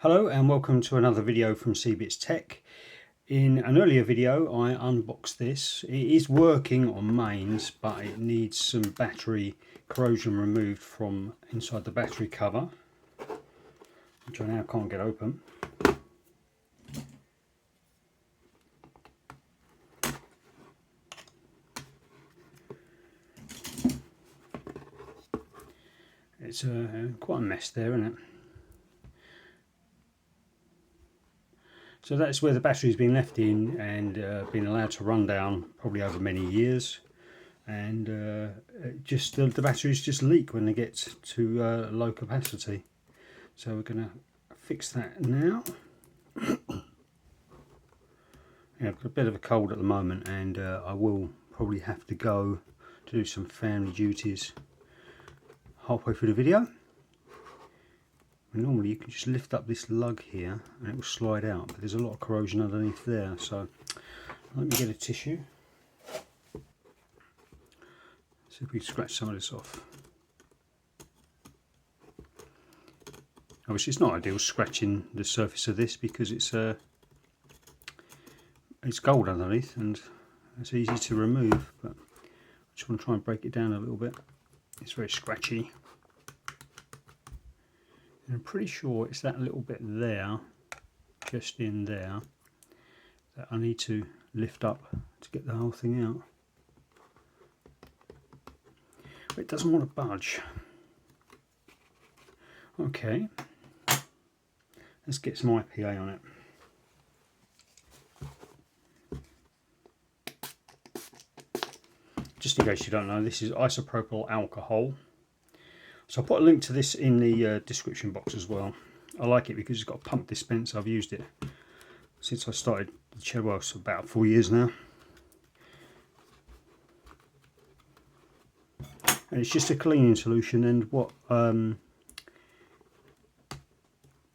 Hello and welcome to another video from CBits Tech. In an earlier video I unboxed this. It is working on mains, but it needs some battery corrosion removed from inside the battery cover, which I now can't get open. It's quite a mess there, isn't it? So that's where the battery's been left in and been allowed to run down probably over many years, and the batteries just leak when they get to low capacity. So we're going to fix that now. Yeah, I've got a bit of a cold at the moment, and I will probably have to go to do some family duties halfway through the video. And normally you can just lift up this lug here and it will slide out, but there's a lot of corrosion underneath there, so let me get a tissue. See if we can scratch some of this off. Obviously it's not ideal scratching the surface of this because it's gold underneath and it's easy to remove, but I just want to try and break it down a little bit. It's very scratchy. And I'm pretty sure it's that little bit there, just in there, that I need to lift up to get the whole thing out. But it doesn't want to budge. Okay, let's get some IPA on it. Just in case you don't know, this is isopropyl alcohol. So I'll put a link to this in the description box as well. I like it because it's got a pump dispenser. I've used it since I started the channel, well, it's about 4 years now. And it's just a cleaning solution, and what a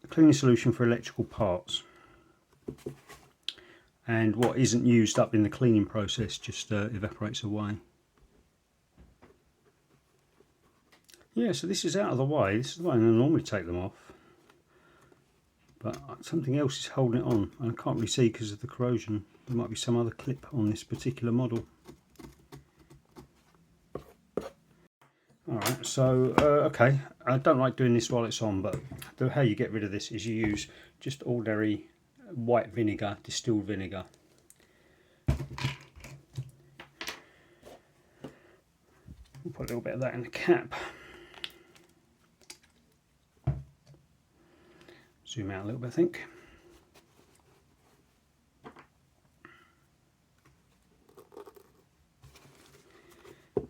cleaning solution for electrical parts. And what isn't used up in the cleaning process just evaporates away. Yeah, so this is out of the way. This is the way I normally take them off, but something else is holding it on, and I can't really see because of the corrosion. There might be some other clip on this particular model. Alright, so okay, I don't like doing this while it's on, but how you get rid of this is you use just ordinary white vinegar, distilled vinegar. We'll put a little bit of that in the cap. Zoom out a little bit, I think.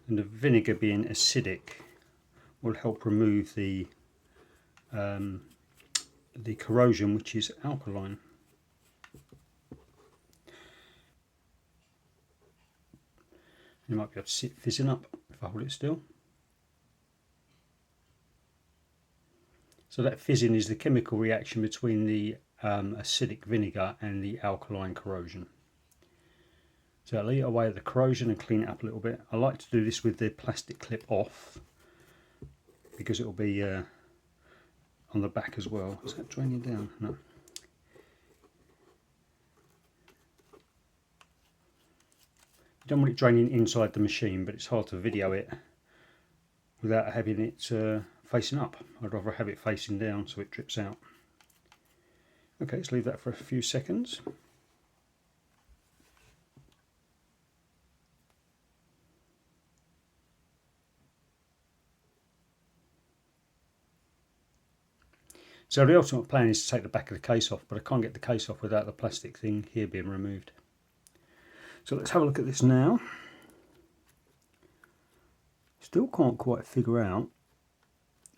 And the vinegar being acidic will help remove the corrosion, which is alkaline. You might be able to see it fizzing up if I hold it still. So that fizzing is the chemical reaction between the acidic vinegar and the alkaline corrosion. So I'll eat away at the corrosion and clean it up a little bit. I like to do this with the plastic clip off because it will be on the back as well. Is that draining down? No. You don't want it draining inside the machine, but it's hard to video it without having it facing up. I'd rather have it facing down so it drips out. Okay, let's leave that for a few seconds. So the ultimate plan is to take the back of the case off, but I can't get the case off without the plastic thing here being removed. So let's have a look at this now. Still can't quite figure out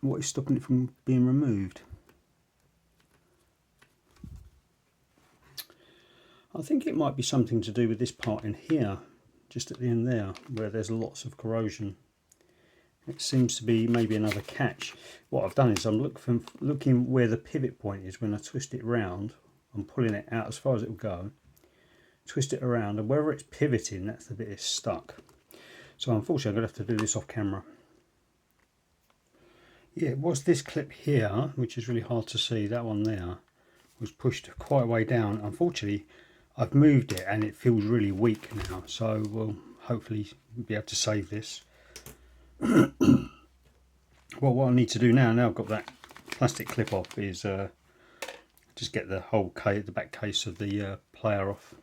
what is stopping it from being removed. I think it might be something to do with this part in here, just at the end there, where there's lots of corrosion. It seems to be maybe another catch. What I've done is I'm looking where the pivot point is when I twist it round. I'm pulling it out as far as it will go, twist it around, and wherever it's pivoting, that's the bit that's stuck. So unfortunately I'm going to have to do this off camera. Yeah, it was this clip here, which is really hard to see, that one there, was pushed quite a way down. Unfortunately, I've moved it and it feels really weak now, so we'll hopefully be able to save this. Well, what I need to do now I've got that plastic clip off, is just get the whole the back case of the player off.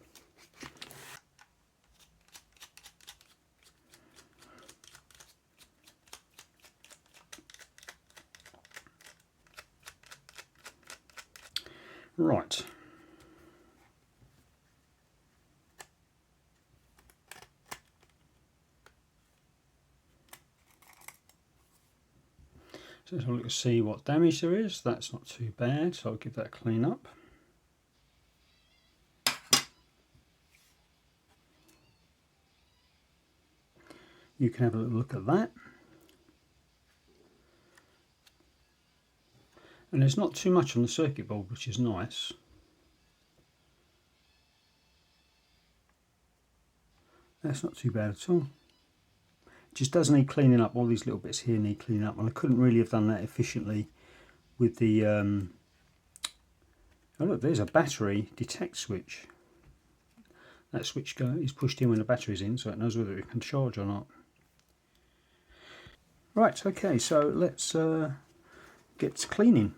Right. So let's have a look to see what damage there is. That's not too bad, so I'll give that a clean up. You can have a little look at that. And there's not too much on the circuit board, which is nice. That's not too bad at all. It just does need cleaning up. All these little bits here need cleaning up, and I couldn't really have done that efficiently with the oh look, there's a battery detect switch. That switch is pushed in when the battery's in, so it knows whether it can charge or not. Right, okay, so let's get to cleaning.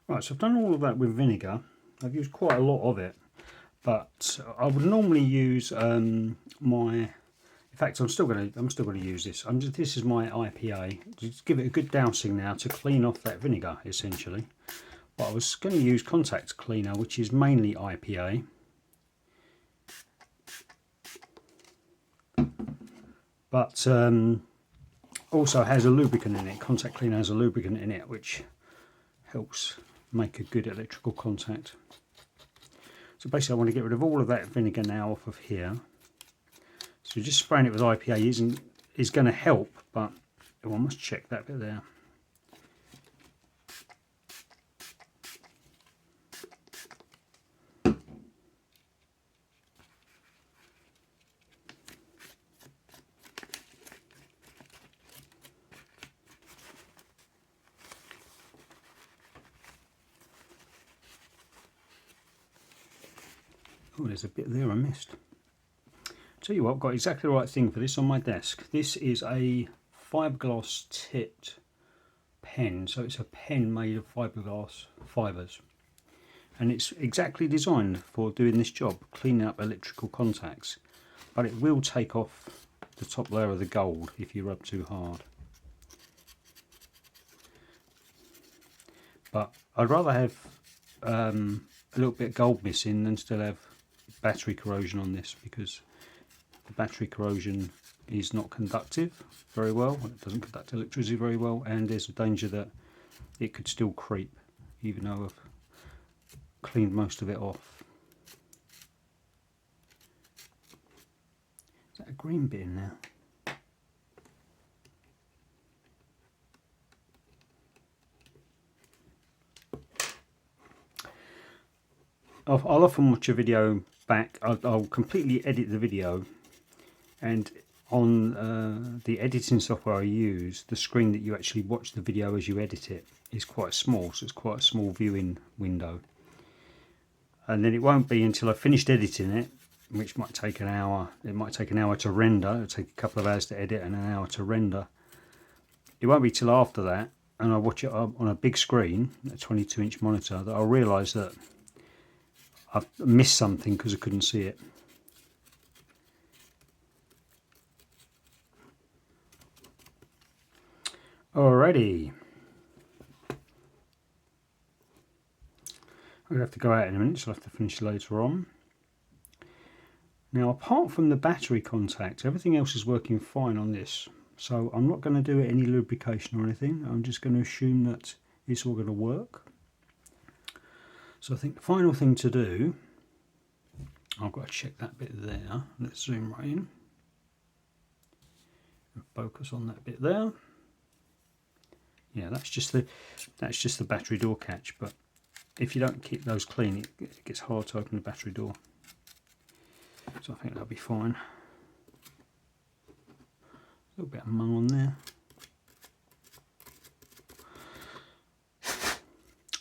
Right, so I've done all of that with vinegar. I've used quite a lot of it, but I would normally use in fact, I'm still going to use this. This is my IPA. Just give it a good dousing now to clean off that vinegar, essentially. But I was going to use contact cleaner, which is mainly IPA. But also has a lubricant in it. Contact cleaner has a lubricant in it, which helps make a good electrical contact. So basically I want to get rid of all of that vinegar now off of here. So just spraying it with IPA is going to help, but I must check that bit there. Oh, there's a bit there I missed. Tell you what, I've got exactly the right thing for this on my desk. This is a fiberglass tipped pen. So it's a pen made of fiberglass fibres. And it's exactly designed for doing this job, cleaning up electrical contacts. But it will take off the top layer of the gold if you rub too hard. But I'd rather have a little bit of gold missing than still have battery corrosion on this, because the battery corrosion is not conductive very well. It doesn't conduct electricity very well, and there's a danger that it could still creep, even though I've cleaned most of it off. Is that a green bit in there? I'll often watch a video back. I'll completely edit the video, and on the editing software I use, the screen that you actually watch the video as you edit it is quite small, so it's quite a small viewing window. And then it won't be until I've finished editing it, which might take an hour. It might take an hour to render. It'll take a couple of hours to edit and an hour to render. It won't be till after that, and I watch it on a big screen, a 22-inch monitor, that I'll realise that I've missed something because I couldn't see it. Alrighty. I'm going to have to go out in a minute, so I'll have to finish later on. Now, apart from the battery contact, everything else is working fine on this. So I'm not going to do any lubrication or anything. I'm just going to assume that it's all going to work. So I think the final thing to do, I've got to check that bit there. Let's zoom right in and focus on that bit there. Yeah, that's just the battery door catch, but if you don't keep those clean, it gets hard to open the battery door. So I think that'll be fine. A little bit of mung on there.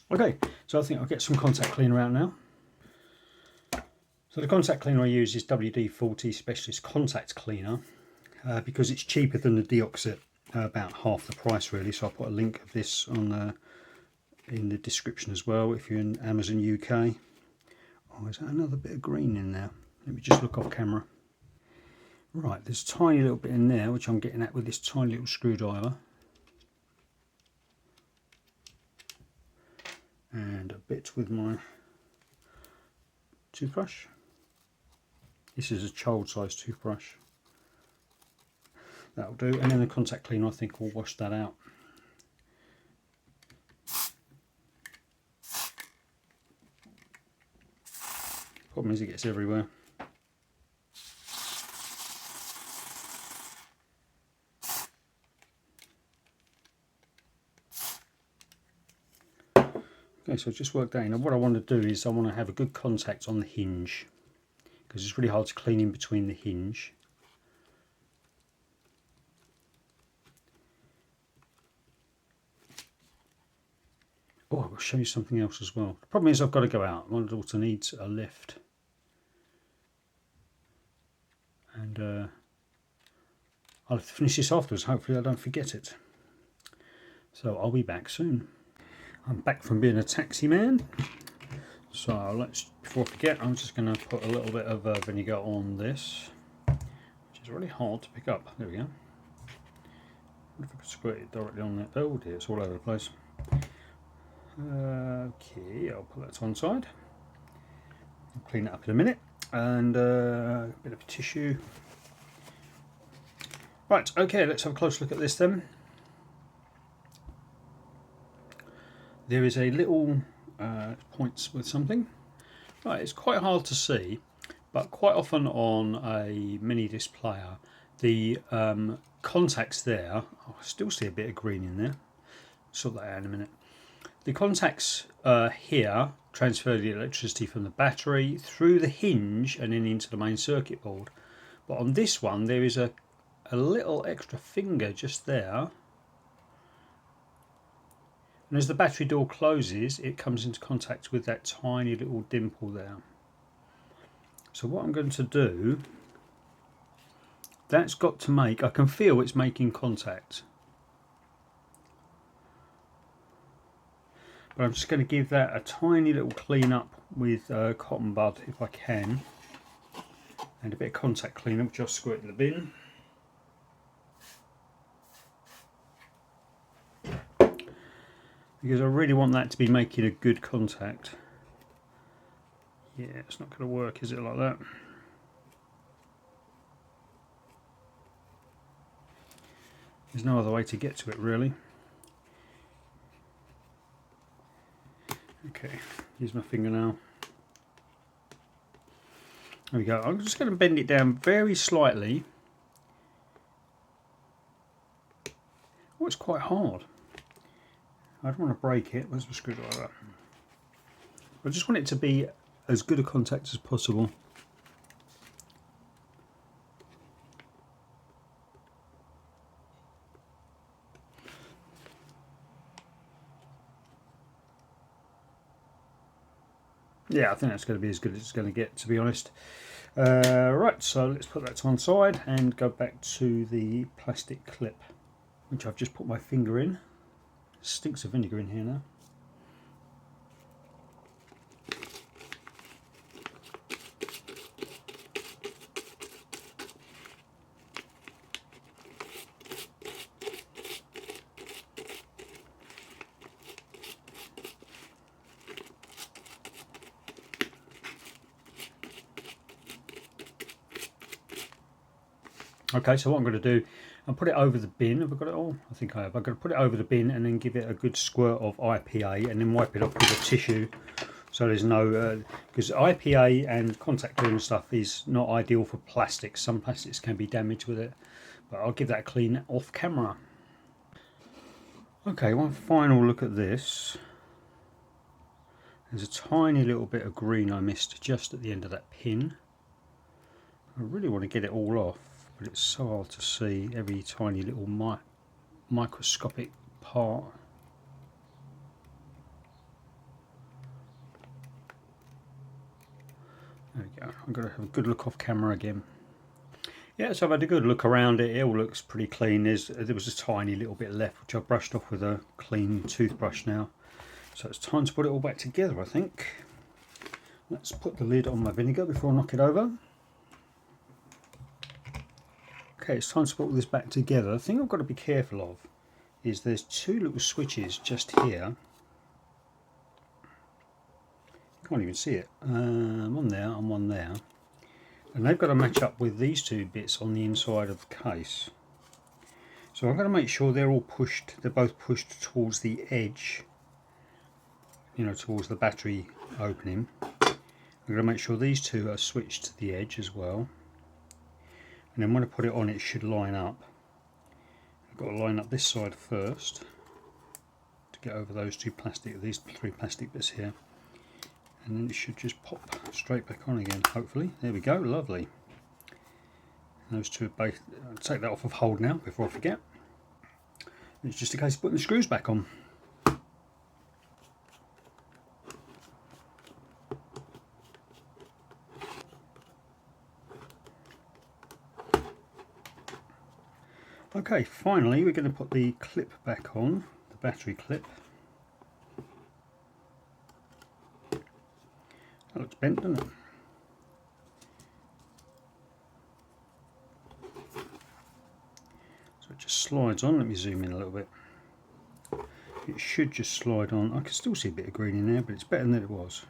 Okay, so I think I'll get some contact cleaner out now. So the contact cleaner I use is WD-40 Specialist Contact Cleaner because it's cheaper than the Deoxit, about half the price really. So I'll put a link of this on in the description as well if you're in Amazon UK. Oh, is that another bit of green in there? Let me just look off camera. Right, there's a tiny little bit in there which I'm getting at with this tiny little screwdriver. And a bit with my toothbrush. This is a child-sized toothbrush. That'll do, and then the contact cleaner I think will wash that out. Problem is it gets everywhere. Okay, so I've just worked that in. Now what I want to do is I want to have a good contact on the hinge, because it's really hard to clean in between the hinge. Oh, I'll show you something else as well. The problem is I've got to go out. My daughter needs a lift. And I'll have to finish this afterwards. Hopefully I don't forget it. So I'll be back soon. I'm back from being a taxi man. So before I forget, I'm just going to put a little bit of vinegar on this, which is really hard to pick up. There we go. I wonder if I could squirt it directly on there. Oh dear, it's all over the place. Okay, I'll put that to one side. I'll clean it up in a minute. And a bit of tissue. Right, okay, let's have a close look at this then. There is a little points with something. Right, it's quite hard to see, but quite often on a Minidisc player, the contacts there, I still see a bit of green in there. Sort that out in a minute. The contacts here transfer the electricity from the battery through the hinge and then into the main circuit board. But on this one, there is a little extra finger just there. And as the battery door closes, it comes into contact with that tiny little dimple there. So what I'm going to do, that's got to make, I can feel it's making contact. But I'm just going to give that a tiny little clean up with cotton bud if I can. And a bit of contact cleaner, which I'll squirt in the bin. Because I really want that to be making a good contact. Yeah, it's not going to work, is it, like that? There's no other way to get to it, really. Okay, use my fingernail. There we go. I'm just going to bend it down very slightly. Oh, it's quite hard. I don't want to break it. Where's my screwdriver? I just want it to be as good a contact as possible. Yeah, I think that's going to be as good as it's going to get, to be honest. Right, so let's put that to one side and go back to the plastic clip, which I've just put my finger in. Stinks of vinegar in here now. Okay, so what I'm going to do, I'll put it over the bin. Have I got it all? I think I have. I'm going to put it over the bin and then give it a good squirt of IPA and then wipe it off with a tissue. So there's no, because IPA and contact cleaner stuff is not ideal for plastics. Some plastics can be damaged with it, but I'll give that a clean off camera. Okay, one final look at this. There's a tiny little bit of green I missed just at the end of that pin. I really want to get it all off, but it's so hard to see every tiny little microscopic part. There we go. I'm going to have a good look off camera again. Yeah, so I've had a good look around it. It all looks pretty clean. There was a tiny little bit left, which I've brushed off with a clean toothbrush now. So it's time to put it all back together, I think. Let's put the lid on my vinegar before I knock it over. Okay, it's time to put all this back together. The thing I've got to be careful of is there's two little switches just here. Can't even see it. One there and one there. And they've got to match up with these two bits on the inside of the case. So I'm going to make sure they're all pushed, they're both pushed towards the edge, you know, towards the battery opening. I'm going to make sure these two are switched to the edge as well. And then when I put it on, it should line up. I've got to line up this side first to get over these three plastic bits here. And then it should just pop straight back on again, hopefully. There we go, lovely. Those two are both, I'll take that off of hold now before I forget. It's just a case of putting the screws back on. Okay, finally we're going to put the clip back on, the battery clip. That looks bent, doesn't it? So it just slides on. Let me zoom in a little bit. It should just slide on. I can still see a bit of green in there, but it's better than it was.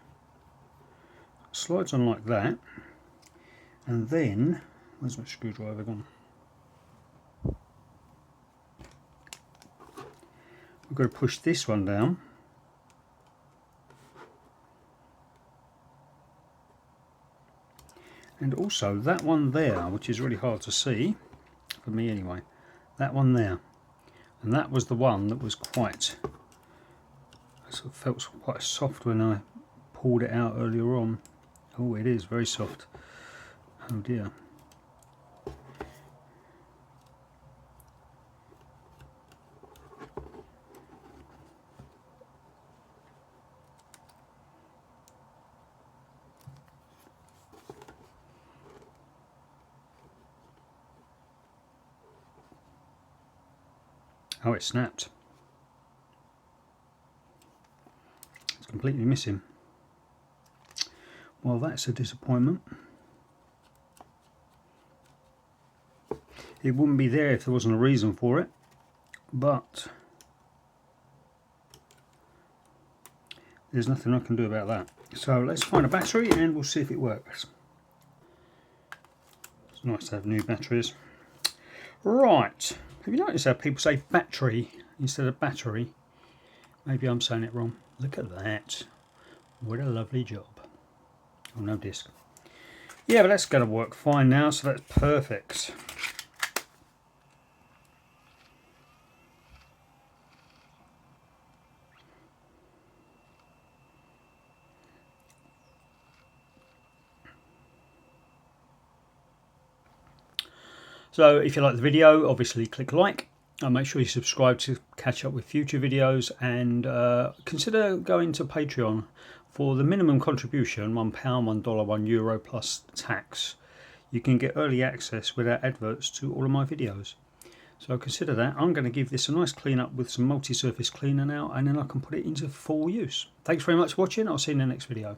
It slides on like that, and then, where's my screwdriver gone? We've got to push this one down. And also that one there, which is really hard to see, for me anyway, that one there. And that was the one that was quite, I sort of felt quite soft when I pulled it out earlier on. Oh, it is very soft. Oh dear. Oh, it snapped. It's completely missing. Well, that's a disappointment. It wouldn't be there if there wasn't a reason for it, but there's nothing I can do about that. So let's find a battery and we'll see if it works. It's nice to have new batteries. Right. Have you noticed how people say battery instead of battery? Maybe I'm saying it wrong. Look at that. What a lovely job. Oh, no disc. Yeah, but that's going to work fine now, so that's perfect. So if you like the video, obviously click like and make sure you subscribe to catch up with future videos, and consider going to Patreon for the minimum contribution, £1, $1, €1 plus tax. You can get early access without adverts to all of my videos. So consider that. I'm going to give this a nice clean up with some multi-surface cleaner now, and then I can put it into full use. Thanks very much for watching. I'll see you in the next video.